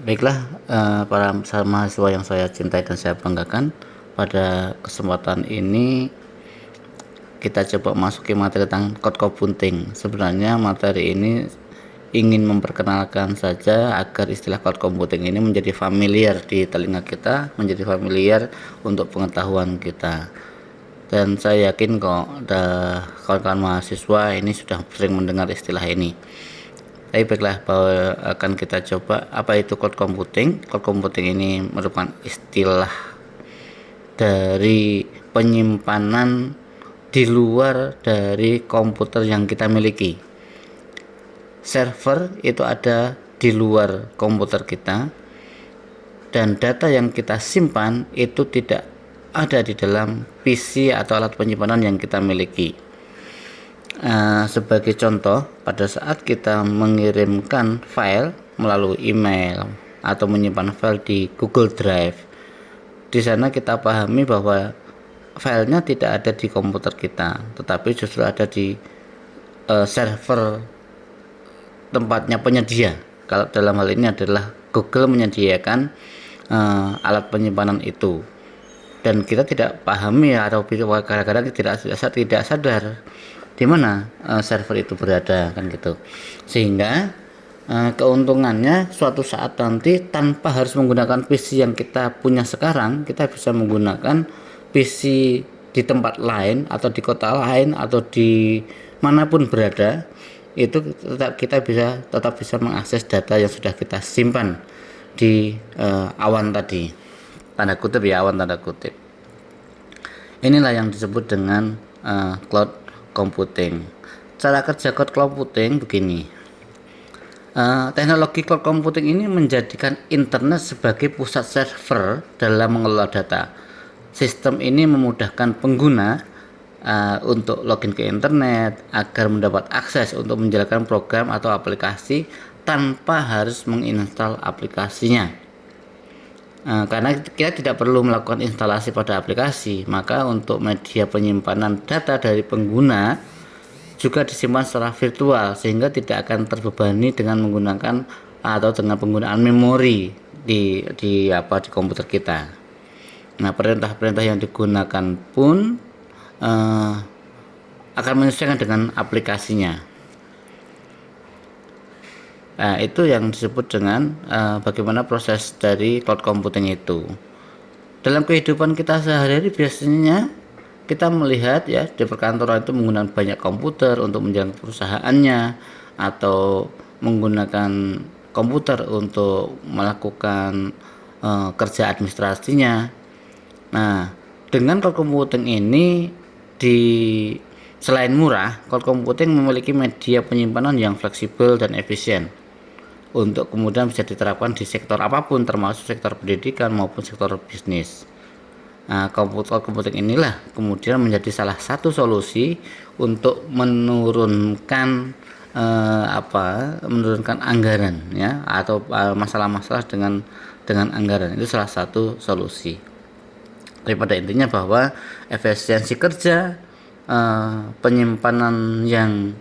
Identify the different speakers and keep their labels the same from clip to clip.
Speaker 1: Baiklah, para mahasiswa yang saya cintai dan saya banggakan, pada kesempatan ini kita coba masuki materi tentang code computing. Sebenarnya materi ini ingin memperkenalkan saja agar istilah cloud computing ini menjadi familiar di telinga kita, menjadi familiar untuk pengetahuan kita. Dan saya yakin kok kawan-kawan mahasiswa ini sudah sering mendengar istilah ini. Tapi baiklah, bahwa akan kita coba apa itu cloud computing. Cloud computing ini merupakan istilah dari penyimpanan di luar dari komputer yang kita miliki. Server itu ada di luar komputer kita, dan data yang kita simpan itu tidak ada di dalam PC atau alat penyimpanan yang kita miliki. Sebagai contoh, pada saat kita mengirimkan file melalui email atau menyimpan file di Google Drive, di sana kita pahami bahwa filenya tidak ada di komputer kita, tetapi justru ada di server tempatnya penyedia. Kalau dalam hal ini adalah Google menyediakan alat penyimpanan itu, dan kita tidak pahami atau kadang-kadang tidak sadar di mana server itu berada, kan gitu. Sehingga keuntungannya suatu saat nanti tanpa harus menggunakan PC yang kita punya sekarang, kita bisa menggunakan PC di tempat lain atau di kota lain atau di manapun berada, itu kita tetap bisa mengakses data yang sudah kita simpan di awan tadi, tanda kutip ya, awan tanda kutip. Inilah yang disebut dengan cloud computing. Cara kerja cloud computing begini. Teknologi cloud computing ini menjadikan internet sebagai pusat server dalam mengelola data. Sistem ini memudahkan pengguna untuk login ke internet agar mendapat akses untuk menjalankan program atau aplikasi tanpa harus menginstal aplikasinya. Karena kita tidak perlu melakukan instalasi pada aplikasi, maka untuk media penyimpanan data dari pengguna juga disimpan secara virtual, sehingga tidak akan terbebani dengan menggunakan atau dengan penggunaan memori di komputer kita. Nah, perintah-perintah yang digunakan pun akan menyesuaikan dengan aplikasinya. Nah, itu yang disebut dengan bagaimana proses dari cloud computing itu. Dalam kehidupan kita sehari-hari biasanya kita melihat ya, di perkantoran itu menggunakan banyak komputer untuk menjalankan perusahaannya, atau menggunakan komputer untuk melakukan kerja administrasinya. Nah, dengan cloud computing ini, selain murah, cloud computing memiliki media penyimpanan yang fleksibel dan efisien untuk kemudian bisa diterapkan di sektor apapun, termasuk sektor pendidikan maupun sektor bisnis. Nah, cloud computing inilah kemudian menjadi salah satu solusi untuk menurunkan anggaran ya, atau masalah-masalah dengan anggaran. Itu salah satu solusi. Tapi pada intinya bahwa efisiensi kerja, penyimpanan yang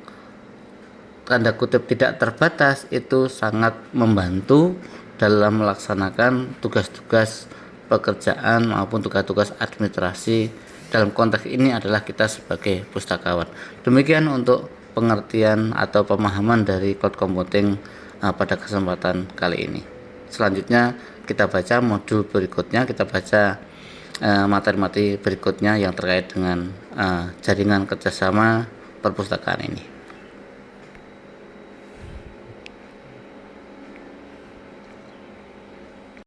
Speaker 1: tanda kutip tidak terbatas itu sangat membantu dalam melaksanakan tugas-tugas pekerjaan maupun tugas-tugas administrasi. Dalam konteks ini adalah kita sebagai pustakawan. Demikian untuk pengertian atau pemahaman dari cloud computing pada kesempatan kali ini. Selanjutnya kita baca modul berikutnya, kita baca materi-materi berikutnya yang terkait dengan jaringan kerjasama perpustakaan ini.